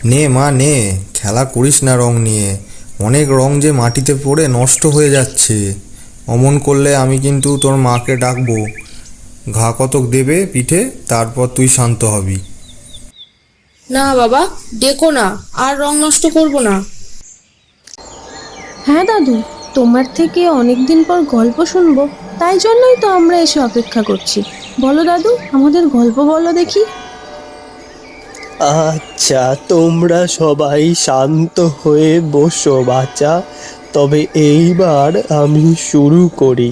নে মা নে, খেলা করিস না রং নিয়ে। অনেক রং যে মাটিতে পড়ে নষ্ট হয়ে যাচ্ছে। অমন করলে আমি কিন্তু তোর মাকে ডাকবো। ঘা কতক দেবে পিঠে, তারপর তুই শান্ত হবি। না বাবা, ডেকো না, আর রং নষ্ট করব না। হ্যাঁ দাদু, তোমার থেকে অনেকদিন পর গল্প শুনবো, তাই জন্যই তো আমরা এসে অপেক্ষা করছি। বলো দাদু, আমাদের গল্প বলো দেখি। আচ্ছা, তোমরা সবাই শান্ত হয়ে বসো বাচ্চা। তবে এইবার আমি শুরু করি।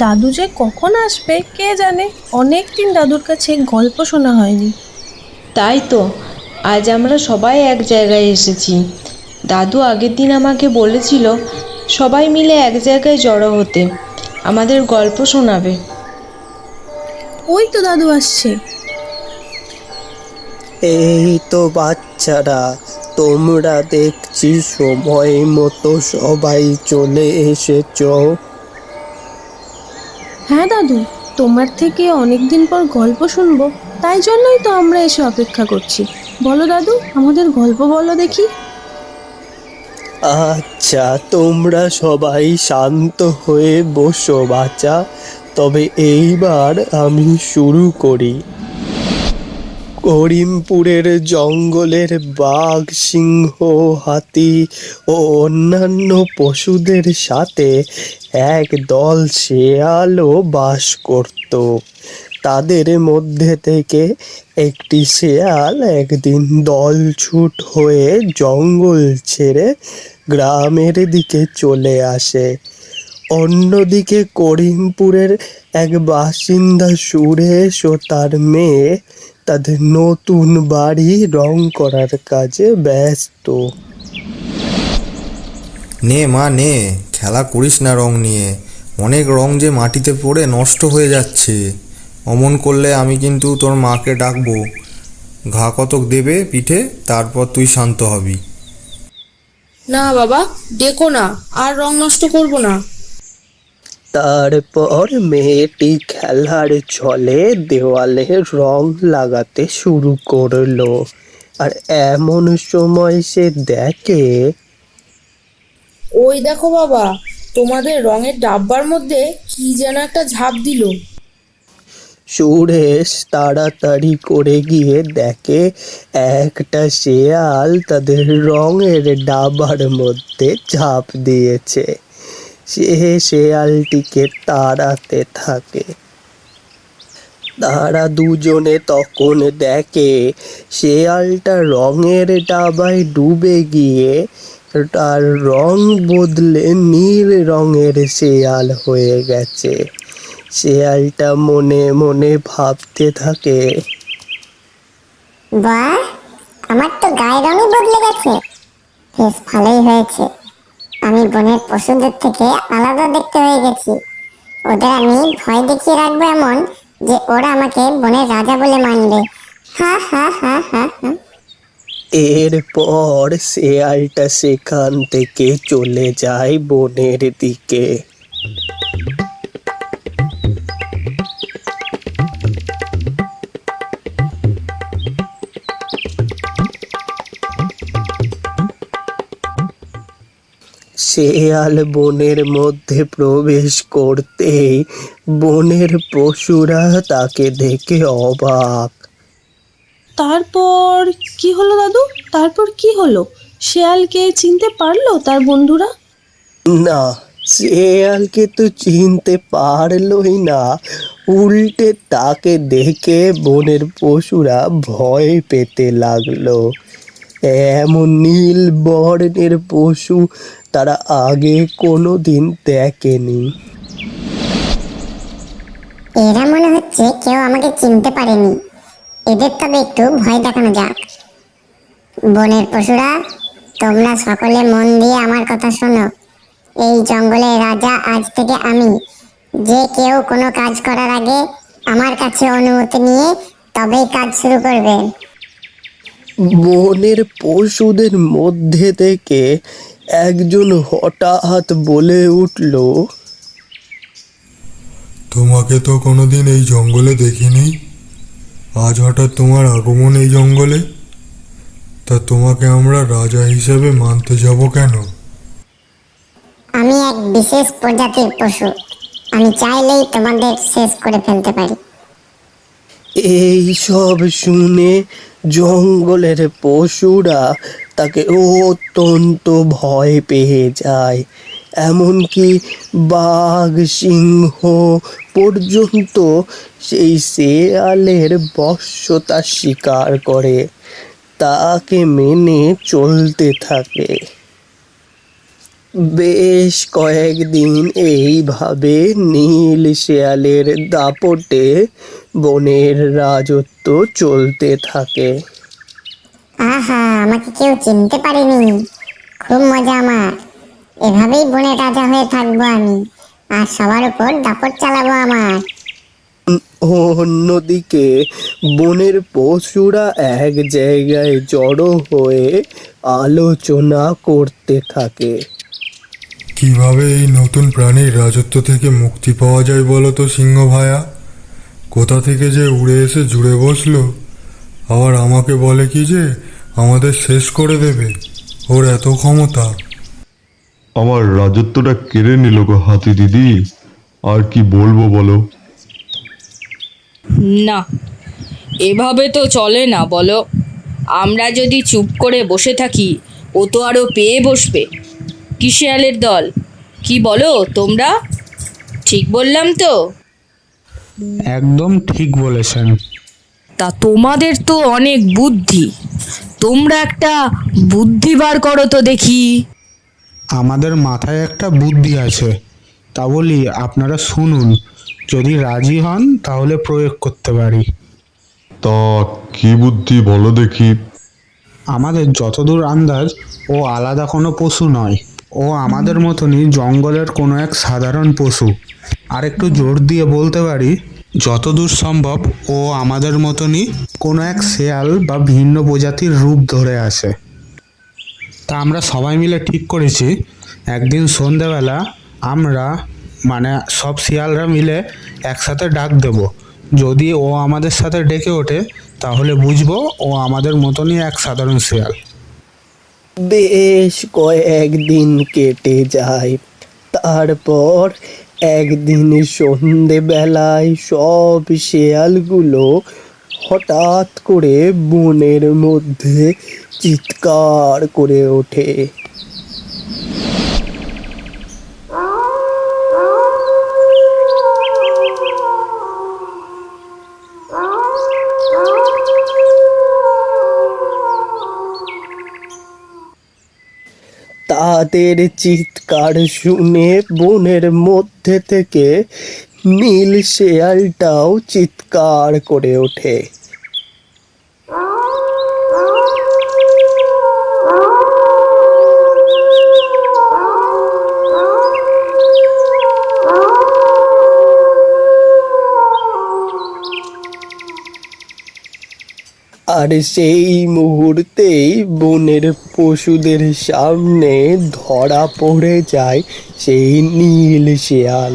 দাদু যে কখন আসবে কে জানে, অনেক দিন দাদুর কাছে গল্প শোনা হয়নি। তাই তো আজ আমরা সবাই এক জায়গায় এসেছি। দাদু আগের দিন আমাকে বলেছিল সবাই মিলে এক জায়গায় জড়ো হতে, আমাদের গল্প শোনাবে। ওই তো দাদু আসছে। এই তো বাচ্চারা, তোমরা দেখছি সময় মতো সবাই চলে এসেছো। হ্যাঁ দাদু, তোমার থেকে অনেকদিন পর গল্প শুনবো, তাই জন্যই তো আমরা এসে অপেক্ষা করছি। বলো দাদু, আমাদের গল্প বলো দেখি। আচ্ছা, তোমরা সবাই শান্ত হয়ে বসো বাচ্চা। তবে এইবার আমি শুরু করি। করিমপুরের জঙ্গলের বাঘ, সিংহ, হাতি ও অন্যান্য পশুদের সাথে এক দল শেয়ালও বাস করত। তাদের মধ্যে থেকে একটি শেয়াল একদিন দলছুট হয়ে জঙ্গল ছেড়ে গ্রামের দিকে চলে আসে। অন্যদিকে করিমপুরের এক বাসিন্দা সুরেশ ও তার মেয়ে তাদের নতুন বাড়ি রং করার কাজে ব্যস্ত। নে মা নে, খেলা করিস না রং নিয়ে। অনেক রং যে মাটিতে পড়ে নষ্ট হয়ে যাচ্ছে। অমন করলে আমি কিন্তু তোর মাকে ডাকবো। ঘা কতক দেবে পিঠে, তারপর তুই শান্ত হবি। না বাবা, ডেকো না, আর রং নষ্ট করব না। তারপর মেয়েটি খেলার ছলে দেওয়ালে রং লাগাতে শুরু করলো। আর এমন সময় সে দেখে ওই দেখো বাবা, তোমাদের রঙের ডাব্বার মধ্যে কি যেন একটা ঝাঁপ দিল। সুরেশ তাড়াতাড়ি করে গিয়ে দেখে একটা শেয়াল তাদের রঙের ডাবার মধ্যে ঝাঁপ দিয়েছে। সে শেয়ালটিকে তাড়াতে থাকে। তারা দুজনে তখন দেখে শেয়ালটা রঙের ডাবায় ডুবে গিয়ে তার রং বদলে নীল রঙের শেয়াল হয়ে গেছে। শেয়ালটা মনে মনে ভাবতে থাকে, বাহ, আমার তো গায়ের রঙই বদলে গেছে। বেশ ভালোই হয়েছে, আমি বনের পশুদের থেকে আলাদা দেখতে হয়ে গেছি। ওদের আমি ভয় দেখিয়ে রাখবো এমন যে ওরা আমাকে বনের রাজা বলে মানবে। হা হা হা হা হা। এরপর শেয়ালটা সেখান থেকে চলে যায় বনের দিকে। শেয়াল বনের মধ্যে প্রবেশ করতেই বনের পশুরা তাকে দেখে অবাক। তারপর কি হলো দাদু? তারপর কি হলো? শেয়ালকে চিনতে পারলো তার বন্ধুরা? না, শেয়ালকে তো চিনতে পারলই না, উল্টে তাকে দেখে বনের পশুরা ভয় পেতে লাগলো। এমন নীল বর্ণের পশু তারা আগে কোনোদিন দেখেনি। এরা মনে হচ্ছে কেউ আমাকে চিনতে পারেনি। এদের তবে একটু ভয় দেখানো যাক। বনের পশুরা, তোমরা সকলে মন দিয়ে আমার কথা শোনো। এই জঙ্গলের রাজা আজ থেকে আমি। যে কেউ কোনো কাজ করার আগে আমার কাছে অনুমতি নিয়ে তবেই কাজ শুরু করবে। বনের পশুদের মধ্যে থেকে একজন হঠাৎ বলে উঠল, তোমাকে তো কোনোদিন এই জঙ্গলে দেখিনি, আজ হঠাৎ তোমার আগমন এই জঙ্গলে। তা তোমাকে আমরা রাজা হিসেবে মানতে যাব কেন? আমি এক বিশেষ প্রজাতির পশু, আমি চাইলেই তোমাদের শেষ করে ফেলতে পারি। এই সব শুনে জঙ্গলের পশুরা তাকে অত্যন্ত ভয় পেয়ে যায়। এমনকি বাঘ, সিংহ পর্যন্ত সেই শেয়ালের বশ্যতা স্বীকার করে তাকে মেনে চলতে থাকে। বেশ কয়েকদিন এইভাবে নীল শেয়ালের দাপটে বনের রাজত্ব চলতে থাকে। আহা, আমাকে কেউ চিনতে পারেনি, খুব মজা আমার। এভাবেই বনের রাজা হয়ে থাকবো আমি, আর সবার উপর দাপট চালাবো আমার। অন্যদিকে বনের পশুরা এক জায়গায় জড়ো হয়ে আলোচনা করতে থাকে। কিভাবে এই নতুন প্রাণীর রাজত্ব থেকে মুক্তি পাওয়া যায় বলো তো সিংহ ভায়া? কোথা থেকে যে উড়ে এসে জুড়ে বসলো, আবার আমাকে বলে কি যে আমাদের শেষ করে দেবে। ওর এত ক্ষমতা! আমার রাজত্বটা কেড়ে নিল গো হাতি দিদি, আর কি বলবো বলো। না, এভাবে তো চলে না বলো। আমরা যদি চুপ করে বসে থাকি, ও তো আরও পেয়ে বসবে। কি শেয়ালের দল, কি বলো তোমরা? ঠিক বললাম তো? একদম ঠিক বলেছেন। তা তোমাদের তো অনেক বুদ্ধি, তোমরা একটা বুদ্ধি বার করো তো দেখি। আমাদের মাথায় একটা বুদ্ধি আছে, তা বলি আপনারা শুনুন, যদি রাজি হন তাহলে প্রয়োগ করতে পারি। তা কি বুদ্ধি বলো দেখি। আমাদের যতদূর আন্দাজ ও আলাদা কোনো পশু নয়, ও আমাদের মতনই জঙ্গলের কোনো এক সাধারণ পশু। আর একটু জোর দিয়ে বলতে পারি, যতদূর সম্ভব ও আমাদের মতনই কোনো এক শেয়াল বা ভিন্ন প্রজাতির রূপ ধরে আসে। তা আমরা সবাই মিলে ঠিক করেছি, একদিন সন্ধেবেলা আমরা সব শিয়ালরা মিলে একসাথে ডাক দেব। যদি ও আমাদের সাথে ডেকে ওঠে তাহলে বুঝবো ও আমাদের মতনই এক সাধারণ শিয়াল। বেশ কয়েকদিন কেটে যায়। তারপর একদিন সন্ধেবেলায় সব শেয়ালগুলো হঠাৎ করে বনের মধ্যে চিৎকার করে ওঠে। তাদের চিৎকার শুনে বনের মধ্যে থেকে নীল শেয়ালটাও চিৎকার করে ওঠে। আর সেই মুহূর্তেই বনের পশুদের সামনে ধরা পড়ে যায় সেই নীল শেয়াল,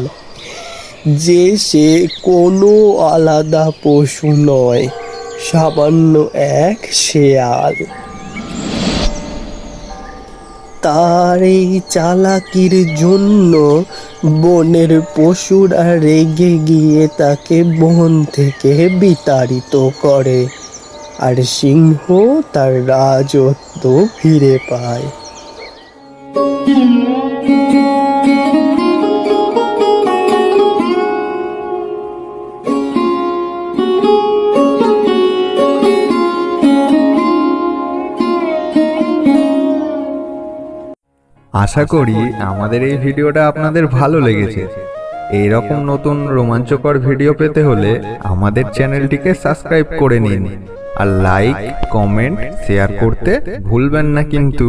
যে সে কোনো আলাদা পশু নয়, সামান্য এক শেয়াল। তার এই চালাকির জন্য বনের পশুরা রেগে গিয়ে তাকে বন থেকে বিতাড়িত করে, আর সিংহ তার রাজত্ব ফিরে পায়। আশা করি আমাদের এই ভিডিওটা আপনাদের ভালো লেগেছে। এইরকম নতুন রোমাঞ্চকর ভিডিও পেতে হলে আমাদের চ্যানেলটিকে সাবস্ক্রাইব করে নিন আর লাইক, কমেন্ট, শেয়ার করতে ভুলবেন না কিন্তু।